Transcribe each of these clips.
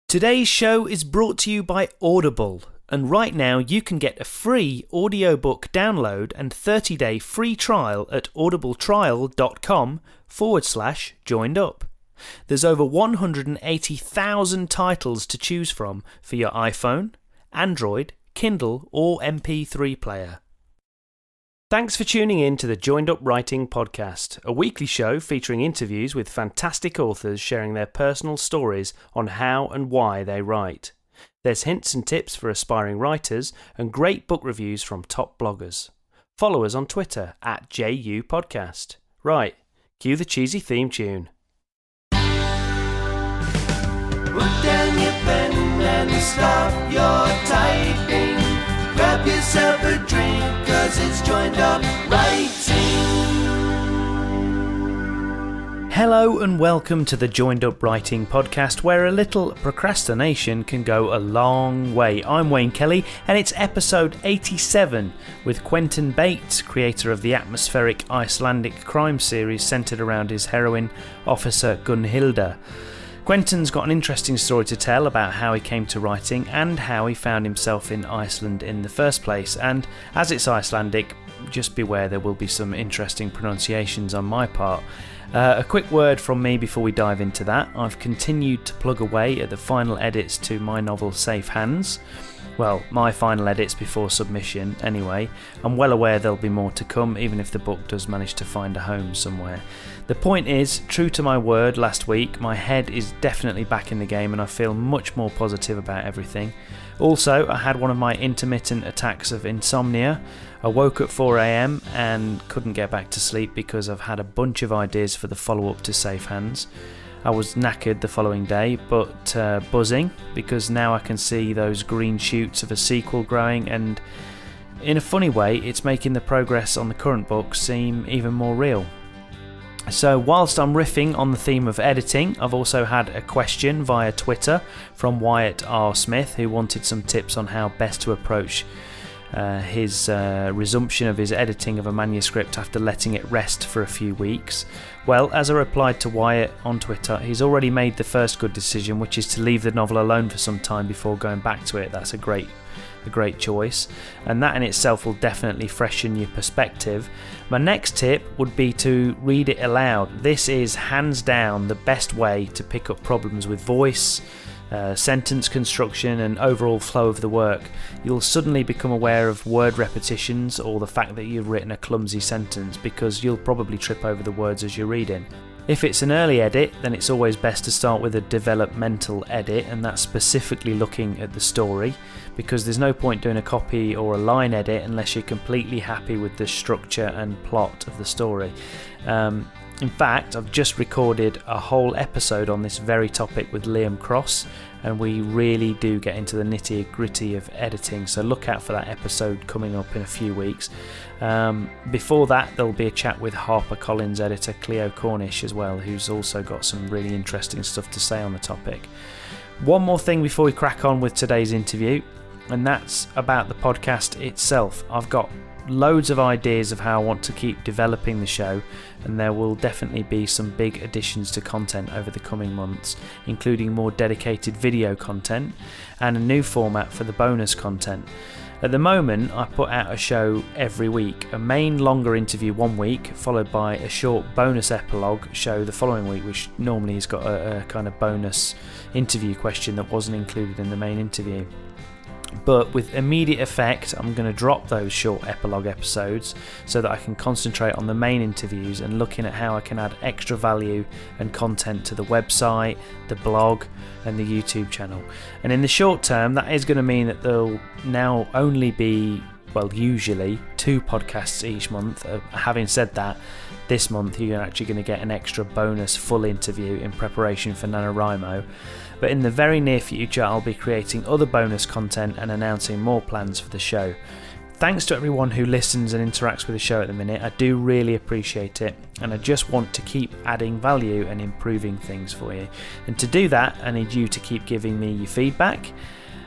Today's show is brought to you by Audible, and right now you can get a free audiobook download and 30-day free trial at audibletrial.com/joinedup. There's over 180,000 titles to choose from for your iPhone, Android, Kindle or MP3 player. Thanks for tuning in to the Joined Up Writing Podcast, a weekly show featuring interviews with fantastic authors sharing their personal stories on how and why they write. There's hints and tips for aspiring writers and great book reviews from top bloggers. Follow us on Twitter at JU Podcast. Right, cue the cheesy theme tune. Put down your pen and stop your typing. Grab yourself a drink, cause it's Joined Up Writing. Hello and welcome to the Joined Up Writing Podcast, where a little procrastination can go a long way. I'm Wayne Kelly and it's episode 87 with Quentin Bates, creator of the atmospheric Icelandic crime series centred around his heroine, Officer Gunnhildur. Quentin's got an interesting story to tell about how he came to writing and how he found himself in Iceland in the first place. And as it's Icelandic, just beware there will be some interesting pronunciations on my part. A quick word from me before we dive into that. I've continued to plug away at the final edits to my novel Safe Hands. Well, my final edits before submission anyway. I'm well aware there'll be more to come, even if the book does manage to find a home somewhere. The point is, true to my word last week, my head is definitely back in the game and I feel much more positive about everything. Also, I had one of my intermittent attacks of insomnia. I woke at 4 a.m. and couldn't get back to sleep because I've had a bunch of ideas for the follow-up to Safe Hands. I was knackered the following day, but buzzing, because now I can see those green shoots of a sequel growing, and in a funny way, it's making the progress on the current book seem even more real. So whilst I'm riffing on the theme of editing, I've also had a question via Twitter from Wyatt R. Smith, who wanted some tips on how best to approach his resumption of his editing of a manuscript after letting it rest for a few weeks. Well, as I replied to Wyatt on Twitter, he's already made the first good decision, which is to leave the novel alone for some time before going back to it. That's a great choice, and that in itself will definitely freshen your perspective. My next tip would be to read it aloud. This is hands down the best way to pick up problems with voice, sentence construction and overall flow of the work. You'll suddenly become aware of word repetitions or the fact that you've written a clumsy sentence, because you'll probably trip over the words as you're reading. If it's an early edit, then it's always best to start with a developmental edit, and that's specifically looking at the story, because there's no point doing a copy or a line edit unless you're completely happy with the structure and plot of the story. In fact, I've just recorded a whole episode on this very topic with Liam Cross, and we really do get into the nitty-gritty of editing, so look out for that episode coming up in a few weeks. Before that, there'll be a chat with HarperCollins editor Cleo Cornish as well, who's also got some really interesting stuff to say on the topic. One more thing before we crack on with today's interview, and that's about the podcast itself. I've got loads of ideas of how I want to keep developing the show, and there will definitely be some big additions to content over the coming months, including more dedicated video content and a new format for the bonus content. At the moment, I put out a show every week, a main longer interview one week, followed by a short bonus epilogue show the following week, which normally has got a kind of bonus interview question that wasn't included in the main interview. But with immediate effect, I'm going to drop those short epilogue episodes so that I can concentrate on the main interviews and looking at how I can add extra value and content to the website, the blog and the YouTube channel. And in the short term, that is going to mean that there'll now only be, well, usually 2 podcasts each month. Having said that, this month you're actually going to get an extra bonus full interview in preparation for NaNoWriMo. But in the very near future, I'll be creating other bonus content and announcing more plans for the show. Thanks to everyone who listens and interacts with the show at the minute. I do really appreciate it, and I just want to keep adding value and improving things for you. And to do that, I need you to keep giving me your feedback.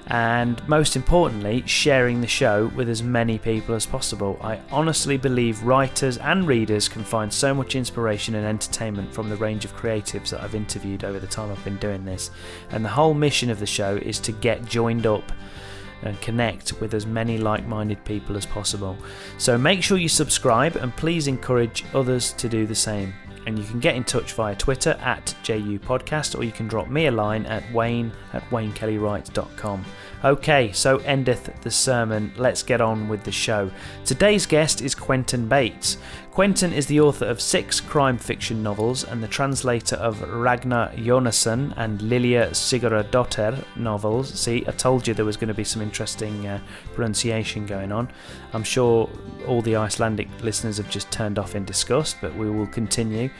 and most importantly, sharing the show with as many people as possible. I honestly believe writers and readers can find so much inspiration and entertainment from the range of creatives that I've interviewed over the time I've been doing this, and the whole mission of the show is to get joined up and connect with as many like-minded people as possible. So make sure you subscribe and please encourage others to do the same. And you can get in touch via Twitter at JUPodcast, or you can drop me a line at wayne@waynekellywrites.com. Okay, so endeth the sermon. Let's get on with the show. Today's guest is Quentin Bates. Quentin is the author of 6 crime fiction novels and the translator of Ragnar Jónasson and Lilja Sigurðardóttir novels. See, I told you there was going to be some interesting pronunciation going on. I'm sure all the Icelandic listeners have just turned off in disgust, but we will continue.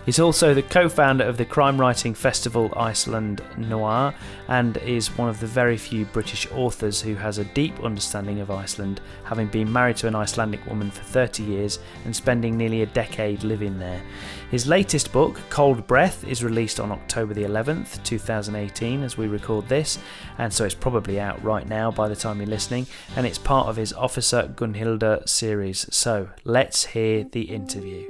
He's also the co-founder of the crime writing festival Iceland Noir, and is one of the very few British authors who has a deep understanding of Iceland, having been married to an Icelandic woman for 30 years and spending nearly a decade living there. His latest book, Cold Breath, is released on October the 11th, 2018 as we record this, and so it's probably out right now by the time you're listening, and it's part of his Officer Gunnhildur series. So let's hear the interview.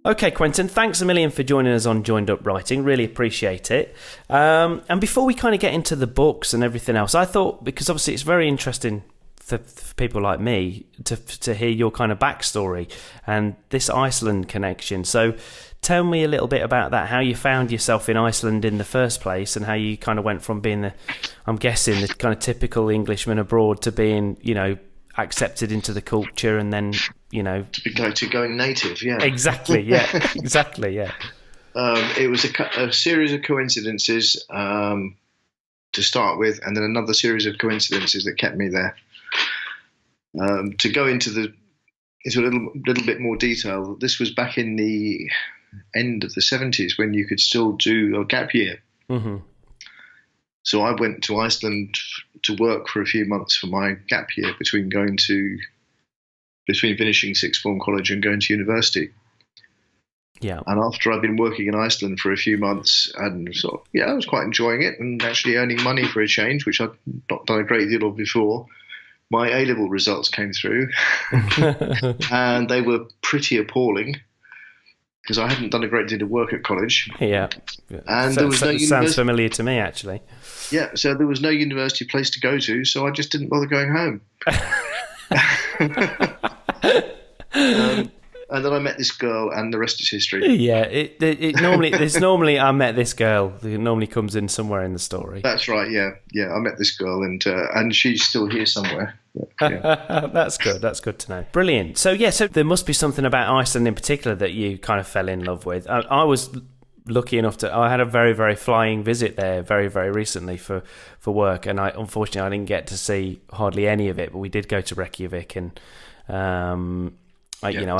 Okay, Quentin, thanks a million for joining us on Joined Up Writing. Really appreciate it. And before we kind of get into the books and everything else, I thought, because obviously it's very interesting for people like me to hear your kind of backstory and this Iceland connection. So tell me a little bit about that, how you found yourself in Iceland in the first place, and how you kind of went from being I'm guessing, the kind of typical Englishman abroad to being, accepted into the culture, and then to going native. Yeah, exactly. Yeah. Exactly. Yeah. It was a series of coincidences to start with, and then another series of coincidences that kept me there. To go into a little bit more detail, this was back in the end of the 70s when you could still do a gap year. Mm-hmm. So I went to Iceland to work for a few months for my gap year between finishing sixth form college and going to university. Yeah. And after I'd been working in Iceland for a few months and I was quite enjoying it and actually earning money for a change, which I'd not done a great deal of before, my A-level results came through and they were pretty appalling because I hadn't done a great deal of work at college. Yeah. And there was no university. Sounds familiar to me, actually. Yeah, so there was no university place to go to, so I just didn't bother going home. And then I met this girl, and the rest is history. Yeah, there's normally I met this girl. It normally comes in somewhere in the story. That's right. Yeah. I met this girl, and she's still here somewhere. Yeah. That's good. That's good to know. Brilliant. So there must be something about Iceland in particular that you kind of fell in love with. I was lucky enough I had a very, very flying visit there very, very recently for work, and unfortunately I didn't get to see hardly any of it, but we did go to Reykjavik, and I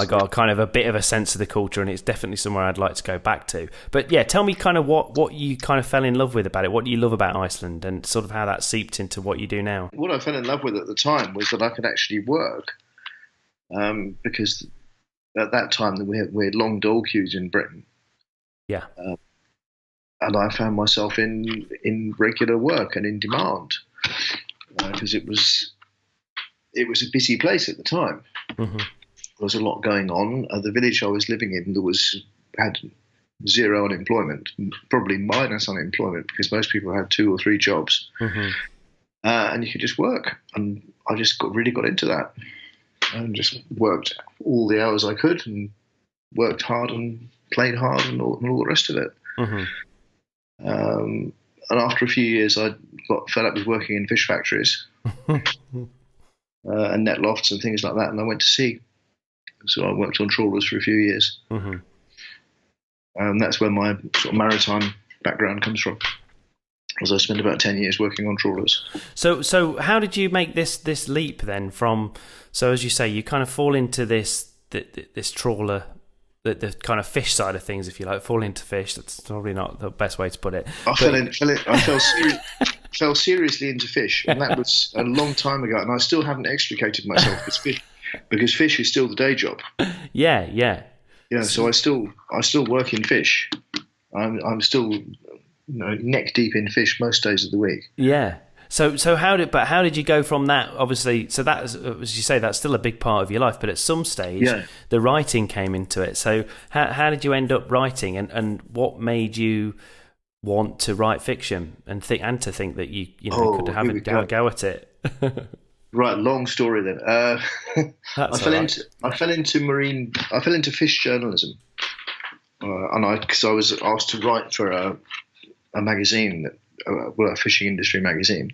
got kind of a bit of a sense of the culture, and it's definitely somewhere I'd like to go back to. But yeah, tell me kind of what you kind of fell in love with about it. What do you love about Iceland, and sort of how that seeped into what you do now? What I fell in love with at the time was that I could actually work, because at that time we had long dole queues in Britain. Yeah. And I found myself in regular work and in demand because it was a busy place at the time. Mm-hmm. There was a lot going on. The village I was living in had zero unemployment, probably minus unemployment, because most people had 2 or 3 jobs. Mm-hmm. And you could just work. And I just really got into that and just worked all the hours I could and worked hard and played hard and all the rest of it. Mm-hmm. And after a few years, I got fed up with working in fish factories and net lofts and things like that, and I went to sea. So I worked on trawlers for a few years. Mm-hmm. And that's where my sort of maritime background comes from. As I spent about 10 years working on trawlers. So how did you make this leap then from? So as you say, you kind of fall into this trawler, the kind of fish side of things, if you like, fall into fish. That's probably not the best way to put it. I fell seriously into fish, and that was a long time ago. And I still haven't extricated myself because fish is still the day job. Yeah. So I still work in fish. I'm still neck deep in fish most days of the week. Yeah. So how did you go from that? Obviously, so that, as you say, that's still a big part of your life. But at some stage, the writing came into it. So how did you end up writing, and what made you want to write fiction and to think that you could have a go at it? Right, long story then. I fell into fish journalism, because I was asked to write for a magazine, a fishing industry magazine,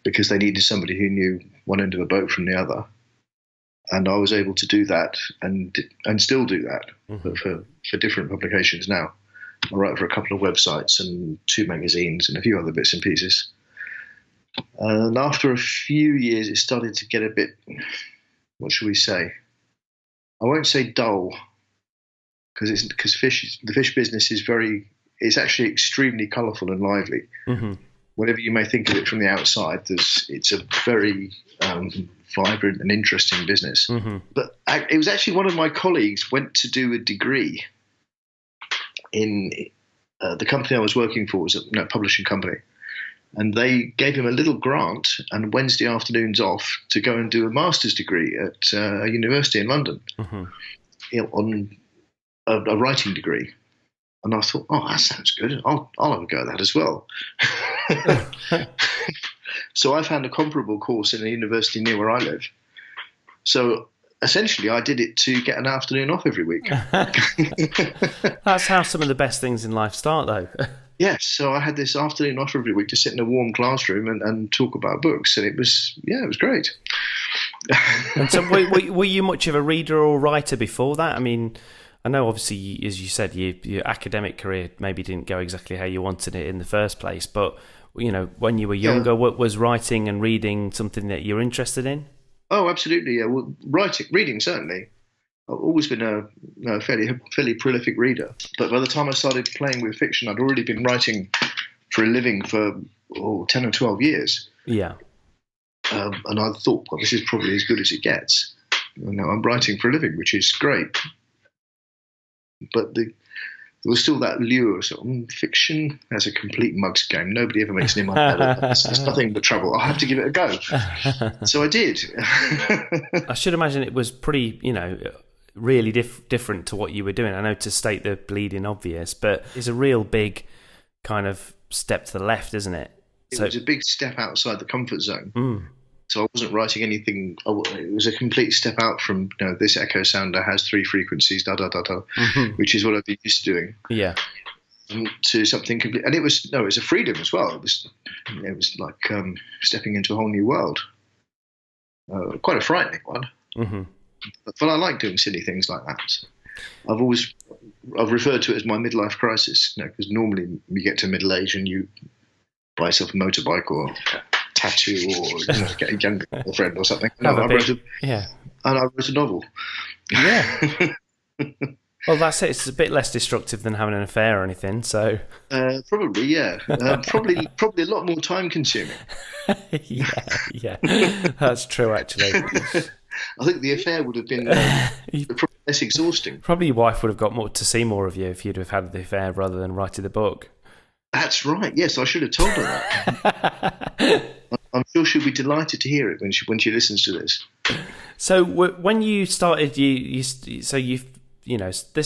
because they needed somebody who knew one end of a boat from the other, and I was able to do that and still do that for different publications now. I write for a couple of websites and 2 magazines and a few other bits and pieces. And after a few years, it started to get a bit, what should we say? I won't say dull, because the fish business it's actually extremely colourful and lively. Mm-hmm. Whatever you may think of it from the outside, it's a very vibrant and interesting business. Mm-hmm. But it was actually one of my colleagues went to do a degree in the company I was working for, was a publishing company. And they gave him a little grant and Wednesday afternoons off to go and do a master's degree at a university in London, on a writing degree. And I thought, that sounds good. I'll have a go at that as well. So I found a comparable course in a university near where I live. So essentially, I did it to get an afternoon off every week. That's how some of the best things in life start, though. Yes, so I had this afternoon off every week to sit in a warm classroom and talk about books, and it was great. And so, were you much of a reader or writer before that? I mean, I know obviously, as you said, your academic career maybe didn't go exactly how you wanted it in the first place, but when you were younger, was writing and reading something that you're interested in? Oh, absolutely. Yeah. Well, reading certainly. I've always been a fairly prolific reader. But by the time I started playing with fiction, I'd already been writing for a living for 10 or 12 years. Yeah. And I thought, well, this is probably as good as it gets. Now I'm writing for a living, which is great. But there was still that lure. So fiction as a complete mug's game. Nobody ever makes any money out of it. It's nothing but trouble. I'll have to give it a go. So I did. I should imagine it was pretty, really different to what you were doing. I know, to state the bleeding obvious, but it's a real big kind of step to the left, isn't it? It was a big step outside the comfort zone. So I wasn't writing anything. It was a complete step out from this echo sounder has 3 frequencies, which is what I've been used to doing. Yeah. To something complete, and it was a freedom as well. It was like stepping into a whole new world. Quite a frightening one. Mm-hmm. But I like doing silly things like that. I've referred to it as my midlife crisis, because normally you get to middle age and you buy yourself a motorbike or a tattoo or get a younger girlfriend or something. I wrote a novel. Yeah. Well, that's it. It's a bit less destructive than having an affair or anything. So probably, yeah. Probably a lot more time consuming. yeah, that's true. Actually, I think the affair would have been probably less exhausting. Probably your wife would have got more to see more of you if you'd have had the affair rather than writing the book. That's right. Yes, I should have told her that. I'm sure she'll be delighted to hear it when she listens to this. So when you started, this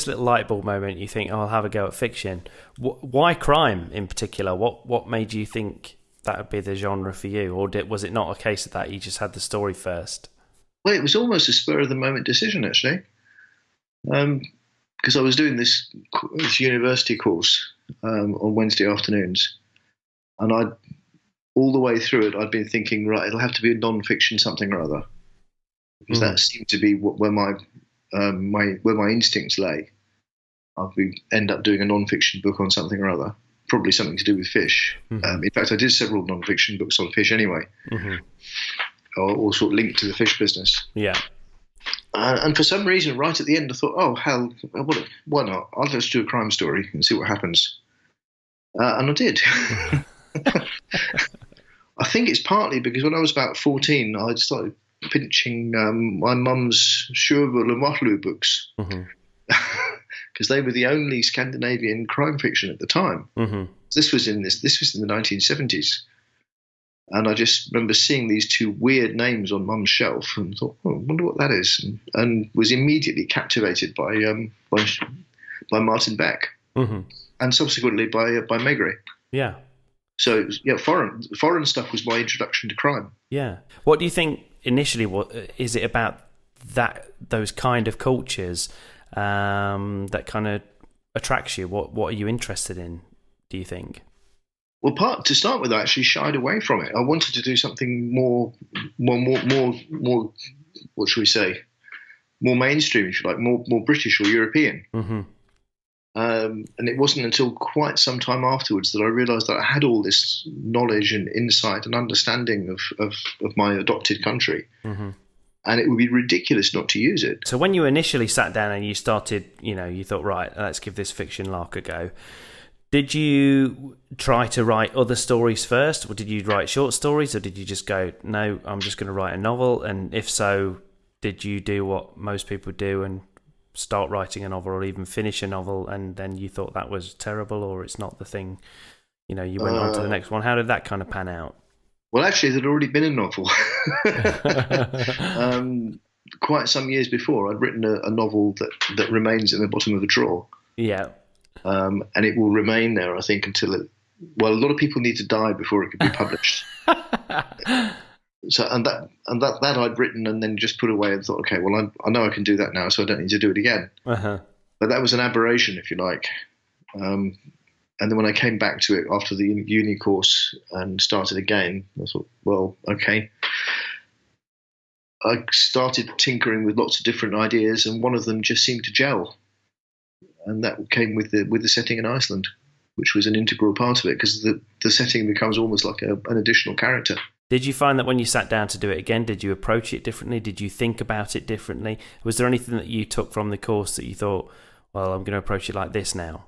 little light bulb moment, you think, I'll have a go at fiction. Why crime in particular? What made you think that would be the genre for you? Or was it not a case of that? You just had the story first? Well, it was almost a spur-of-the-moment decision, actually. Because I was doing this university course on Wednesday afternoons. And all the way through it, I'd been thinking, right, it'll have to be a non-fiction something or other. Because that seemed to be where my instincts lay. I'd end up doing a non-fiction book on something or other, probably something to do with fish. Mm-hmm. In fact, I did several non-fiction books on fish anyway, all sort of linked to the fish business. Yeah. And for some reason, right at the end, I thought, oh, hell, why not? I'll just do a crime story and see what happens. And I did. I think it's partly because when I was about 14, I started pinching my mum's Sjöful and Waterloo books. Because because they were the only Scandinavian crime fiction at the time. Mm-hmm. This was in the 1970s. And I just remember seeing these two weird names on Mum's shelf and thought, I wonder what that is, and was immediately captivated by Martin Beck, mm-hmm. and subsequently by Megre. Yeah. So yeah, foreign stuff was my introduction to crime. Yeah. What do you think initially? What is it about those kind of cultures that kind of attracts you? What are you interested in, do you think? Well, to start with, I actually shied away from it. I wanted to do something more. What should we say? More mainstream, if you like, more British or European. Mm-hmm. And it wasn't until quite some time afterwards that I realised that I had all this knowledge and insight and understanding of my adopted country, mm-hmm. and it would be ridiculous not to use it. So when you initially sat down and you started, you thought, right, let's give this fiction lark a go. Did you try to write other stories first, or did you write short stories, or did you just go, no, I'm just going to write a novel? And if so, did you do what most people do and start writing a novel, or even finish a novel, and then you thought that was terrible, or it's not the thing, you went on to the next one? How did that kind of pan out? Well, actually, there'd already been a novel. Quite some years before, I'd written a novel that remains in the bottom of a drawer. Yeah. And it will remain there, I think, until a lot of people need to die before it could be published. So, and that I'd written and then just put away and thought, okay, well, I know I can do that now, so I don't need to do it again. Uh-huh. But that was an aberration, if you like. And then when I came back to it after the uni course and started again, I thought, well, okay. I started tinkering with lots of different ideas, and one of them just seemed to gel. And that came with the setting in Iceland, which was an integral part of it, because the setting becomes almost like an additional character. Did you find that when you sat down to do it again, did you approach it differently? Did you think about it differently? Was there anything that you took from the course that you thought, well, I'm going to approach it like this now?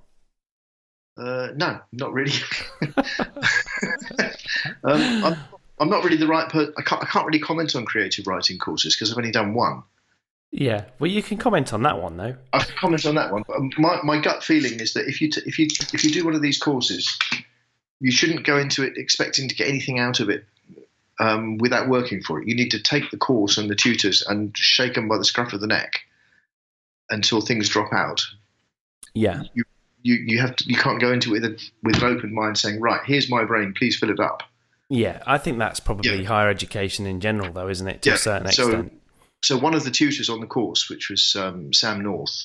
No, not really. I'm not really the right person. I can't really comment on creative writing courses because I've only done one. Yeah, well, you can comment on that one though. I can comment on that one, but my gut feeling is that if you do one of these courses, you shouldn't go into it expecting to get anything out of it without working for it. You need to take the course and the tutors and shake them by the scruff of the neck until things drop out. Yeah, you can't go into it with an open mind saying, right, here's my brain, please fill it up. Yeah, I think that's probably higher education in general, though, isn't it? To a certain extent. So one of the tutors on the course, which was Sam North,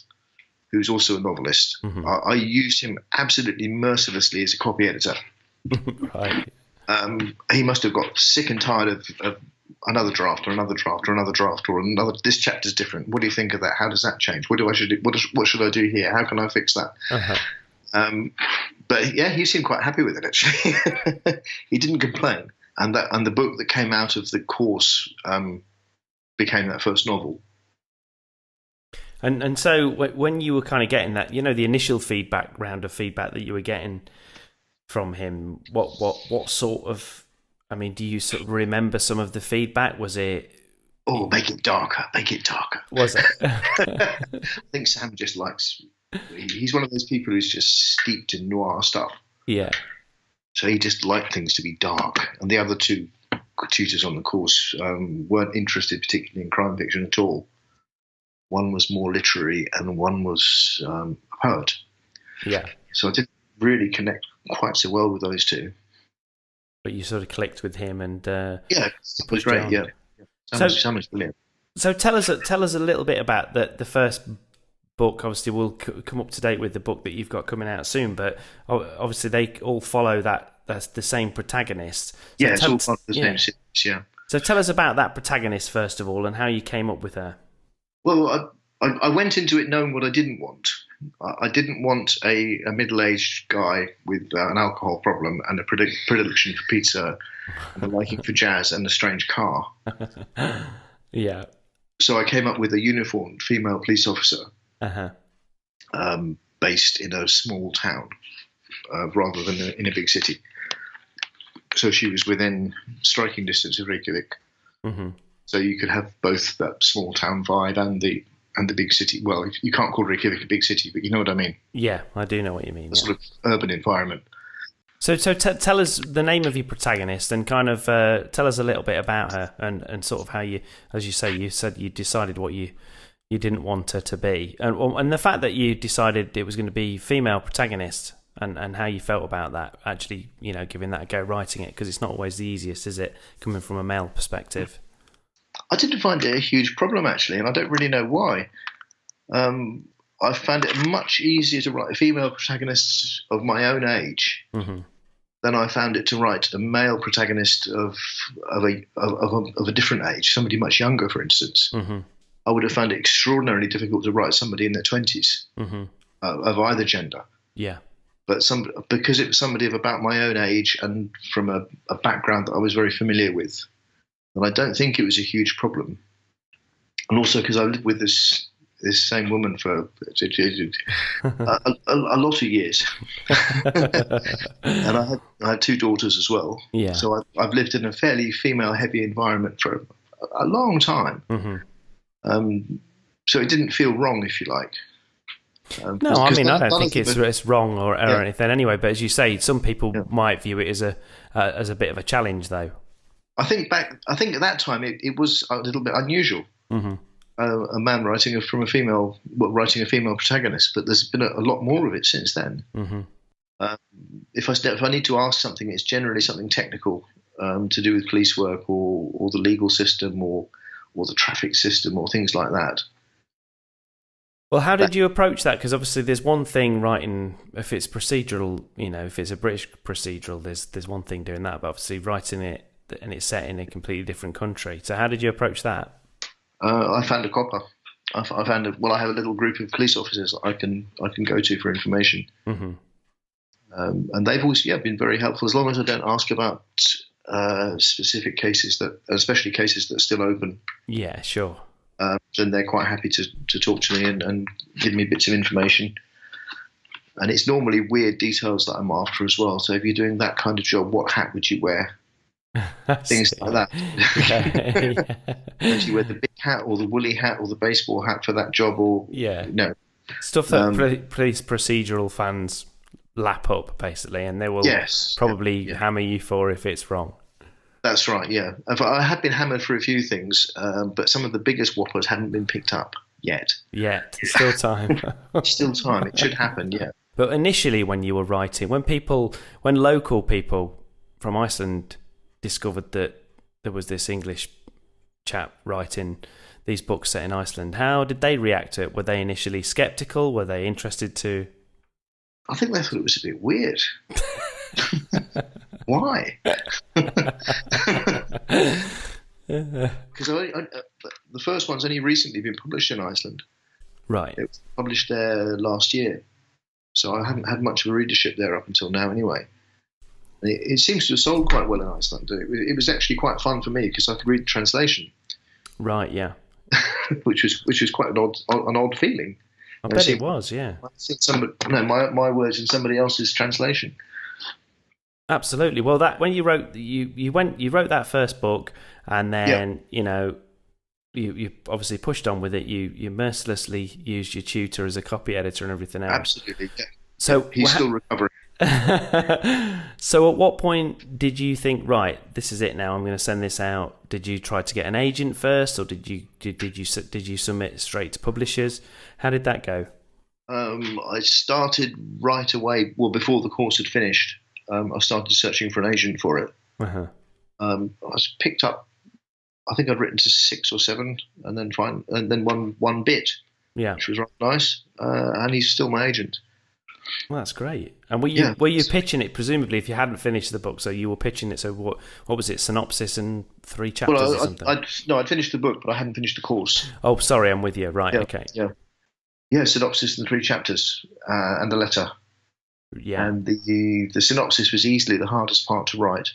who's also a novelist, mm-hmm. I used him absolutely mercilessly as a copy editor. Right. He must have got sick and tired of another draft or another draft or another draft or another. This chapter's different. What do you think of that? How does that change? What should I do here? How can I fix that? Uh-huh. But yeah, he seemed quite happy with it actually. He didn't complain, and the book that came out of the course became that first novel. And so when you were kind of getting that, the initial round of feedback that you were getting from him, what sort of, do you sort of remember some of the feedback? Was it, oh, make it darker, was it? I think Sam just likes, he's one of those people who's just steeped in noir stuff. Yeah. So he just liked things to be dark, and the other two tutors on the course weren't interested particularly in crime fiction at all. One was more literary and one was a poet. Yeah. So I didn't really connect quite so well with those two. But you sort of clicked with him and yeah, it was great. Yeah. Sam was brilliant. So tell us a little bit about the first book. Obviously, we'll come up to date with the book that you've got coming out soon, but obviously they all follow that's the same protagonist. So yeah, it's all part of the same series, yeah. So tell us about that protagonist first of all and how you came up with her. Well, I went into it knowing what I didn't want. I didn't want a middle-aged guy with an alcohol problem and a predilection for pizza and a liking for jazz and a strange car. Yeah. So I came up with a uniformed female police officer based in a small town rather than in a big city. So she was within striking distance of Reykjavik. Mm-hmm. So you could have both that small town vibe and the and the big city. Well, you can't call Reykjavik a big city, but you know what I mean. Yeah, I do know what you mean. A sort of urban environment. So tell us the name of your protagonist and kind of tell us a little bit about her and sort of how you, as you say, you said you decided what you didn't want her to be, and the fact that you decided it was going to be female protagonist and how you felt about that, actually, giving that a go writing it, because it's not always the easiest, is it, coming from a male perspective? I didn't find it a huge problem, actually, and I don't really know why. I found it much easier to write a female protagonist of my own age than I found it to write a male protagonist of a different age, somebody much younger, for instance. I would have found it extraordinarily difficult to write somebody in their 20s of either gender. Yeah. But because it was somebody of about my own age and from a background that I was very familiar with, and I don't think it was a huge problem. And also because I lived with this same woman for a lot of years, and I had 2 daughters as well. Yeah. So I've lived in a fairly female-heavy environment for a long time. So it didn't feel wrong, if you like. No, I mean, I don't think it's wrong or anything anyway. But as you say, some people might view it as a bit of a challenge, though. I think at that time it was a little bit unusual. A man writing a female protagonist, but there's been a lot more of it since then. If I need to ask something, it's generally something technical to do with police work or the legal system or the traffic system or things like that. Well, how did you approach that? Because obviously there's one thing writing, if it's procedural, if it's a British procedural, there's one thing doing that, but obviously writing it and it's set in a completely different country. So how did you approach that? I found a copper. I have a little group of police officers that I can go to for information. And they've always been very helpful, as long as I don't ask about specific cases especially cases that are still open. Yeah, sure. Then they're quite happy to talk to me and give me bits of information. And it's normally weird details that I'm after as well. So if you're doing that kind of job, what hat would you wear? Things like that. Would you wear the big hat or the woolly hat or the baseball hat for that job? Or no stuff that police procedural fans lap up basically, and they will probably hammer you for if it's wrong. That's right. Yeah, I had been hammered for a few things, but some of the biggest whoppers hadn't been picked up yet. Still time. Still time. It should happen. Yeah. But initially, when you were writing, when local people from Iceland discovered that there was this English chap writing these books set in Iceland, how did they react to it? Were they initially sceptical? Were they interested to? I think they thought it was a bit weird. Why? Because the first one's only recently been published in Iceland. Right. It was published there last year. So I haven't had much of a readership there up until now anyway. It seems to have sold quite well in Iceland. It was actually quite fun for me because I could read the translation. Right, yeah. which was quite an odd feeling. I bet it was, yeah. My words in somebody else's translation. Absolutely. Well, that when you wrote you wrote that first book, and then you obviously pushed on with it. You mercilessly used your tutor as a copy editor and everything else. Absolutely. Yeah. So he's still recovering. So at what point did you think, right, this is it now, I'm going to send this out? Did you try to get an agent first, or did you submit straight to publishers? How did that go? I started right away. Well, before the course had finished, I started searching for an agent for it. I was picked up. I think I'd written to 6 or 7, and then one bit, which was rather nice. And he's still my agent. Well, that's great. And were you pitching it, presumably, if you hadn't finished the book? So you were pitching it. So what was it? Synopsis and 3 chapters or something? I'd finished the book, but I hadn't finished the course. Oh, sorry, I'm with you. Right, yeah, okay. Yeah, synopsis and 3 chapters and the letter. Yeah. And the synopsis was easily the hardest part to write.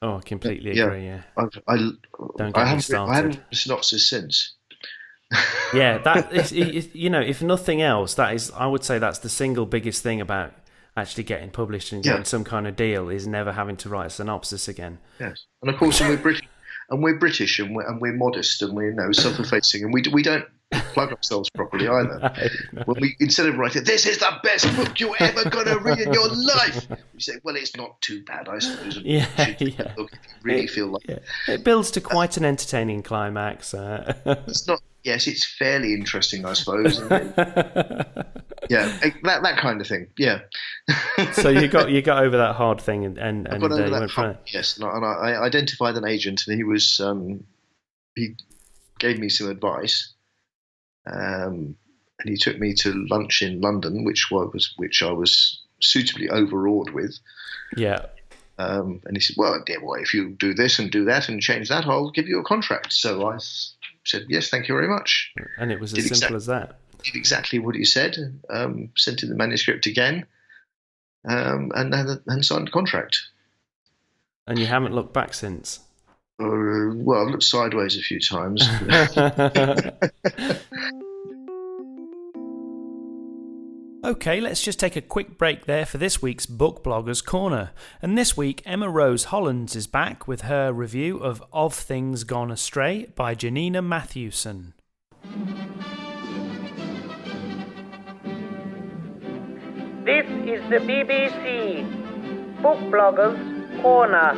Oh, I completely agree, yeah. I haven't written a synopsis since. Yeah, that is, if nothing else, I would say that's the single biggest thing about actually getting published and getting some kind of deal, is never having to write a synopsis again. Yes, and of course, we're British, and we're modest, and we're self-effacing, and we don't plug ourselves properly either. No. When we, instead of writing, "This is the best book you're ever going to read in your life," we say, "Well, it's not too bad, I suppose." And Yeah, you should yeah. look if you really feel like It builds to quite an entertaining climax. it's not. Yes, it's fairly interesting, I suppose. Yeah, that kind of thing. Yeah. So you got over that hard thing and I got over you that went for it. Yes, and I identified an agent, and he was he gave me some advice, and he took me to lunch in London, which I was suitably overawed with. Yeah. And he said, "Well, dear boy, if you do this and do that and change that, I'll give you a contract." So I said, "Yes, thank you very much." And it was as simple as that. Did exactly what he said. Sent in the manuscript again, and signed the contract. And you haven't looked back since. Well, I've looked sideways a few times. Okay, let's just take a quick break there for this week's Book Bloggers Corner. And this week, Emma Rose Hollands is back with her review of Things Gone Astray by Janina Matthewson. This is the BBC Book Bloggers Corner.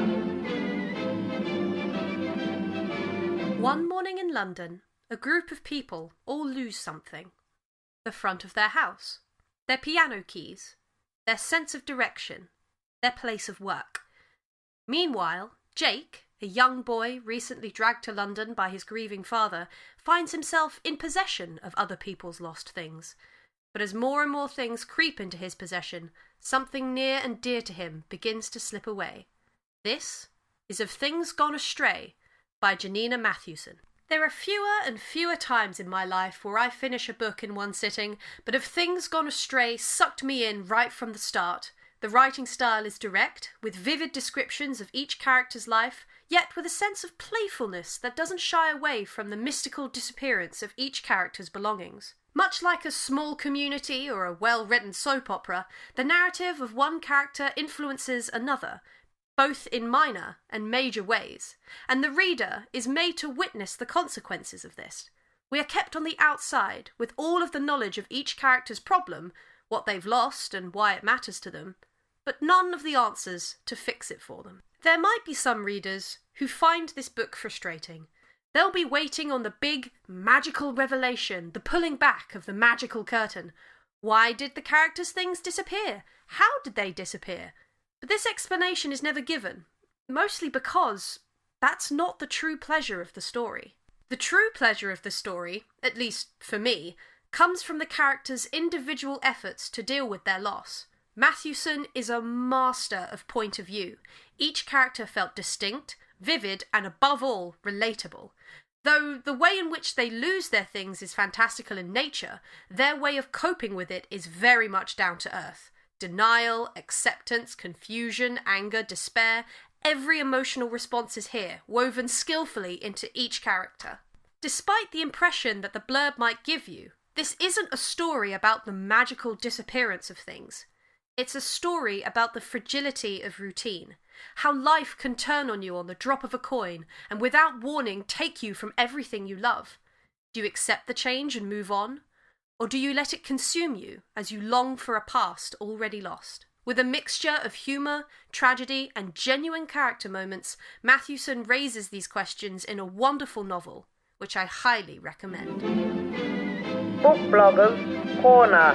One morning in London, a group of people all lose something. The front of their house, their piano keys, their sense of direction, their place of work. Meanwhile, Jake, a young boy recently dragged to London by his grieving father, finds himself in possession of other people's lost things. But as more and more things creep into his possession, something near and dear to him begins to slip away. This is Of Things Gone Astray by Janina Matthewson. There are fewer and fewer times in my life where I finish a book in one sitting, but Of Things Gone Astray sucked me in right from the start. The writing style is direct, with vivid descriptions of each character's life, yet with a sense of playfulness that doesn't shy away from the mystical disappearance of each character's belongings. Much like a small community or a well-written soap opera, the narrative of one character influences another, both in minor and major ways, and the reader is made to witness the consequences of this. We are kept on the outside, with all of the knowledge of each character's problem, what they've lost and why it matters to them, but none of the answers to fix it for them. There might be some readers who find this book frustrating. They'll be waiting on the big, magical revelation, the pulling back of the magical curtain. Why did the characters' things disappear? How did they disappear? But this explanation is never given, mostly because that's not the true pleasure of the story. The true pleasure of the story, at least for me, comes from the characters' individual efforts to deal with their loss. Matthewson is a master of point of view. Each character felt distinct, vivid, and above all, relatable. Though the way in which they lose their things is fantastical in nature, their way of coping with it is very much down to earth. Denial, acceptance, confusion, anger, despair, every emotional response is here, woven skillfully into each character. Despite the impression that the blurb might give you, this isn't a story about the magical disappearance of things. It's a story about the fragility of routine, how life can turn on you on the drop of a coin and without warning take you from everything you love. Do you accept the change and move on? Or do you let it consume you as you long for a past already lost? With a mixture of humour, tragedy and genuine character moments, Matthewson raises these questions in a wonderful novel, which I highly recommend. Book Bloggers Corner.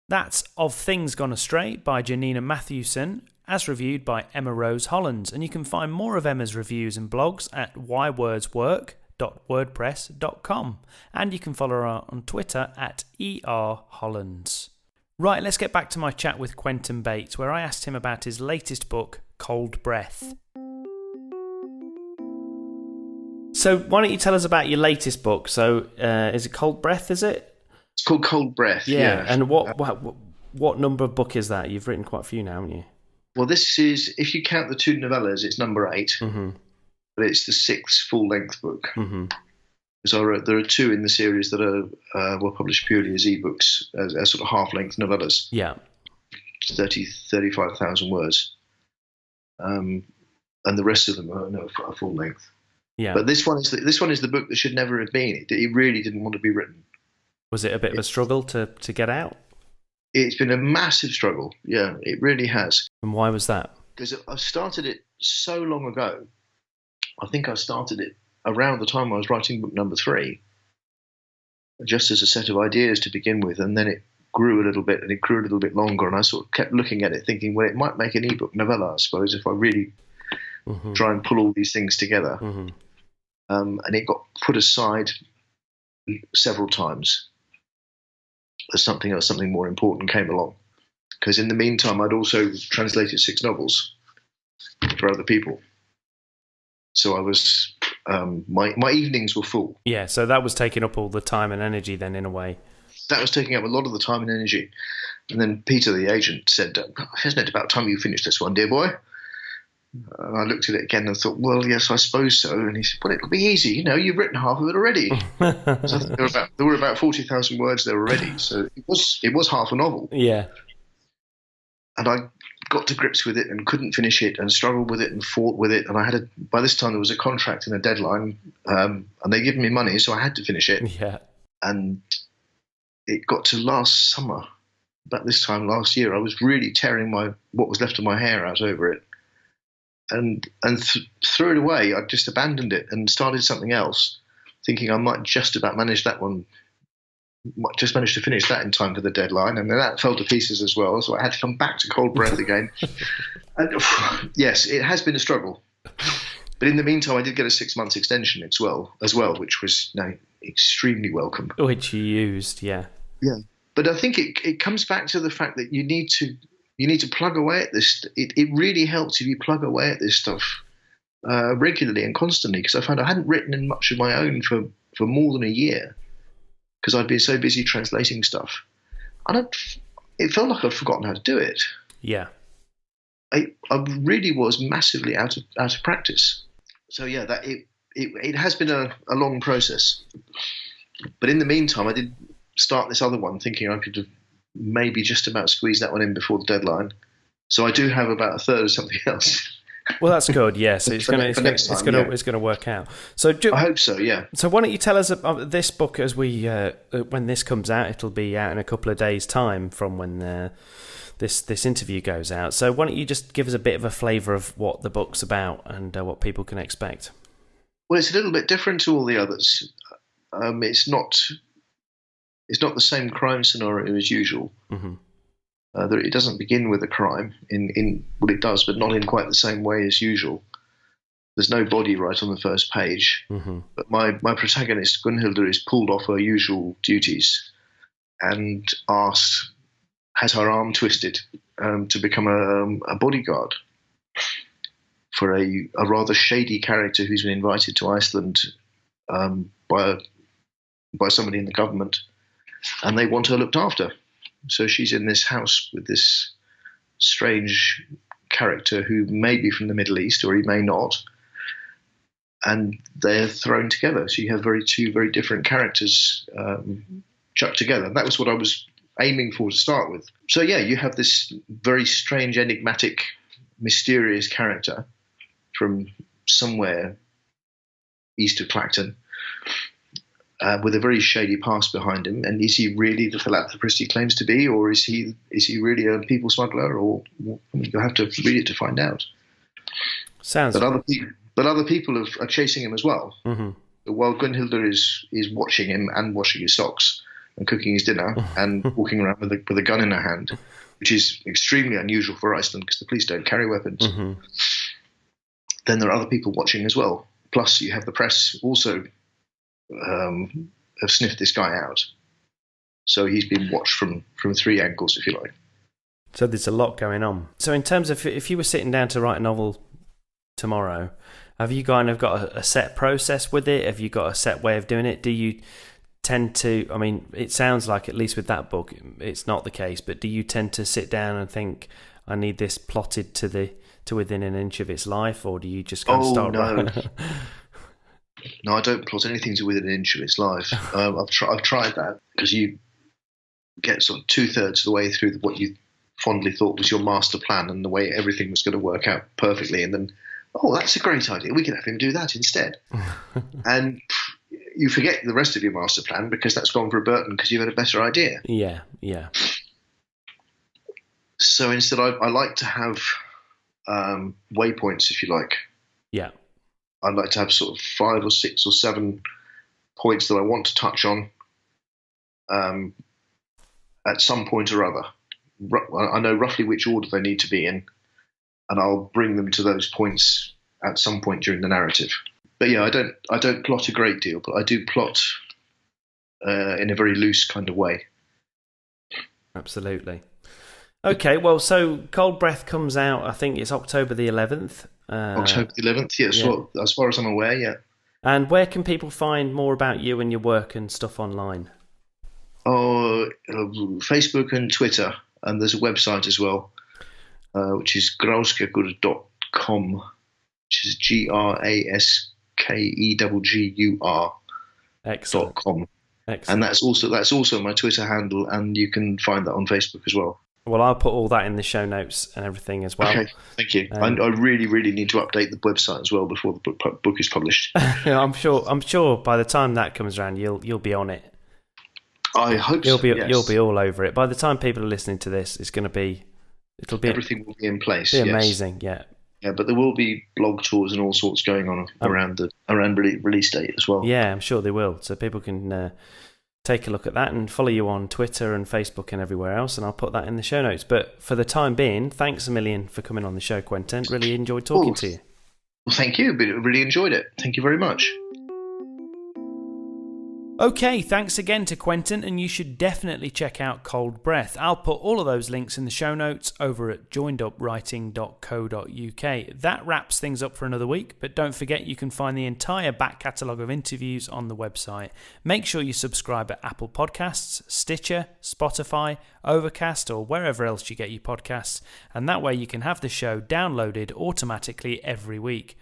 That's Of Things Gone Astray by Janina Matthewson, as reviewed by Emma Rose Hollands, and you can find more of Emma's reviews and blogs at whywordswork.wordpress.com, and you can follow her on Twitter at erhollands. Right, let's get back to my chat with Quentin Bates, where I asked him about his latest book, Cold Breath. So why don't you tell us about your latest book? So is it Cold Breath, is it? It's called Cold Breath. Yeah. And what number of book is that? You've written quite a few now, haven't you? Well, this is, if you count the two novellas, it's number 8. Mm-hmm. But it's the 6th full-length book. Mm-hmm. So there are 2 in the series that were published purely as ebooks, as sort of half-length novellas. Yeah. 35,000 words. And the rest of them are full-length. Yeah. But this one is the book that should never have been. It really didn't want to be written. Was it a bit of a struggle to get out? It's been a massive struggle. Yeah, it really has. And why was that? Because I started it so long ago. I think I started it around the time I was writing book number 3, just as a set of ideas to begin with, and then it grew a little bit, and it grew a little bit longer, and I sort of kept looking at it thinking, well, it might make an ebook novella, I suppose, if I really try and pull all these things together. And it got put aside several times as something more important came along. Because in the meantime, I'd also translated 6 novels for other people. So I was, my evenings were full. Yeah, so that was taking up all the time and energy then, in a way. That was taking up a lot of the time and energy. And then Peter, the agent, said, isn't it about time you finished this one, dear boy? And I looked at it again and thought, well, yes, I suppose so. And he said, well, it'll be easy. You've written half of it already. So there were about 40,000 words there already. So it was half a novel. Yeah. And I got to grips with it and couldn't finish it and struggled with it and fought with it. And by this time there was a contract and a deadline, and they'd given me money, so I had to finish it. Yeah. And it got to last summer, about this time last year, I was really tearing what was left of my hair out over it. And threw it away. I just abandoned it and started something else, thinking I might just about manage that one. Just managed to finish that in time for the deadline, and then that fell to pieces as well. So I had to come back to cold breath again. And, yes, it has been a struggle. But in the meantime, I did get a 6 months extension as well, which was extremely welcome. Which you used, yeah. Yeah, but I think it comes back to the fact that you need to plug away at this. It really helps if you plug away at this stuff regularly and constantly, because I found I hadn't written in much of my own for more than a year, because I'd been so busy translating stuff. And it felt like I'd forgotten how to do it. Yeah. I really was massively out of practice. So yeah, it has been a long process. But in the meantime, I did start this other one thinking I could have maybe just about squeeze that one in before the deadline. So I do have about a third of something else. Well, that's good. Yeah, so it's going to work out. So I hope so. Yeah. So why don't you tell us about this book as when this comes out? It'll be out in a couple of days' time from when this interview goes out. So why don't you just give us a bit of a flavour of what the book's about and what people can expect? Well, it's a little bit different to all the others. It's not the same crime scenario as usual. Mm-hmm. It doesn't begin with a crime. Well, it does, but not in quite the same way as usual. There's no body right on the first page. Mm-hmm. But my protagonist, Gunnhildur, is pulled off her usual duties and has her arm twisted to become a bodyguard for a rather shady character who's been invited to Iceland by somebody in the government, and they want her looked after. So she's in this house with this strange character who may be from the Middle East or he may not, and they're thrown together. So you have two very different characters chucked together. And that was what I was aiming for to start with. So yeah, you have this very strange, enigmatic, mysterious character from somewhere east of Clacton, with a very shady past behind him. And is he really the philanthropist he claims to be, or is he really a people smuggler? Or you'll have to read it to find out. But other people are chasing him as well. Mm-hmm. While Gunnhildur is watching him and washing his socks and cooking his dinner and walking around with a gun in her hand, which is extremely unusual for Iceland because the police don't carry weapons. Mm-hmm. Then there are other people watching as well. Plus, you have the press also have sniffed this guy out. So he's been watched from 3 angles, if you like. So there's a lot going on. So in terms of if you were sitting down to write a novel tomorrow, have you kind of got a set process with it? Have you got a set way of doing it? Do you tend to, I mean, it sounds like, at least with that book, it's not the case, but do you tend to sit down and think, I need this plotted to within an inch of its life, or do you just kind of start writing? No, I don't plot anything to within an inch of its life. I've tried that, because you get sort of 2/3 of the way through what you fondly thought was your master plan and the way everything was going to work out perfectly, and then oh, that's a great idea. We can have him do that instead. And you forget the rest of your master plan because that's gone for a Burton because you've had a better idea. Yeah. So instead, I like to have waypoints, if you like. Yeah. I'd like to have sort of 5 or 6 or 7 points that I want to touch on at some point or other. I know roughly which order they need to be in, and I'll bring them to those points at some point during the narrative. But yeah, I don't plot a great deal, but I do plot in a very loose kind of way. Absolutely. Okay, well, so Cold Breath comes out, I think it's October the 11th. October the 11th, yeah. So as far as I'm aware, yeah. And where can people find more about you and your work and stuff online? Facebook and Twitter, and there's a website as well, which is gráskegur.com, which is graskegur.com. Excellent. And that's also my Twitter handle, and you can find that on Facebook as well. Well, I'll put all that in the show notes and everything as well. Okay, thank you. I really, really need to update the website as well before the book is published. I'm sure by the time that comes around, you'll be on it. I hope you'll yes. be all over it. By the time people are listening to this, it'll be everything will be in place. Be amazing, yeah. Yeah, but there will be blog tours and all sorts going on around release date as well. Yeah, I'm sure they will. So people can take a look at that and follow you on Twitter and Facebook and everywhere else, and I'll put that in the show notes. But for the time being, thanks a million for coming on the show, Quentin. Really enjoyed talking to you. Well, thank you. Really enjoyed it. Thank you very much. Okay, thanks again to Quentin, and you should definitely check out Cold Breath. I'll put all of those links in the show notes over at joinedupwriting.co.uk. That wraps things up for another week, but don't forget you can find the entire back catalogue of interviews on the website. Make sure you subscribe at Apple Podcasts, Stitcher, Spotify, Overcast, or wherever else you get your podcasts, and that way you can have the show downloaded automatically every week.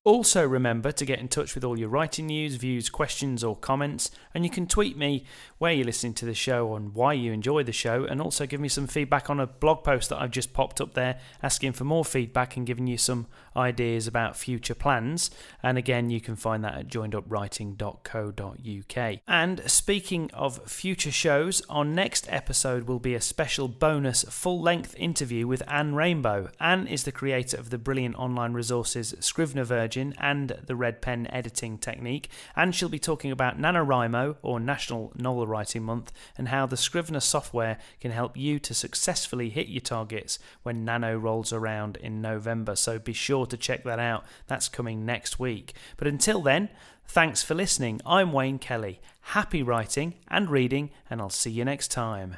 Also remember to get in touch with all your writing news, views, questions or comments, and you can tweet me where you're listening to the show and why you enjoy the show, and also give me some feedback on a blog post that I've just popped up there asking for more feedback and giving you some ideas about future plans. And again, you can find that at joinedupwriting.co.uk. And speaking of future shows, our next episode will be a special bonus full-length interview with Anne Rainbow. Anne is the creator of the brilliant online resources Scrivener Virgin and the Red Pen editing technique, and she'll be talking about NaNoWriMo, or National Novel Writing Month, and how the Scrivener software can help you to successfully hit your targets when Nano rolls around in November. So be sure to check that out. That's coming next week. But until then, thanks for listening. I'm Wayne Kelly. Happy writing and reading, and I'll see you next time.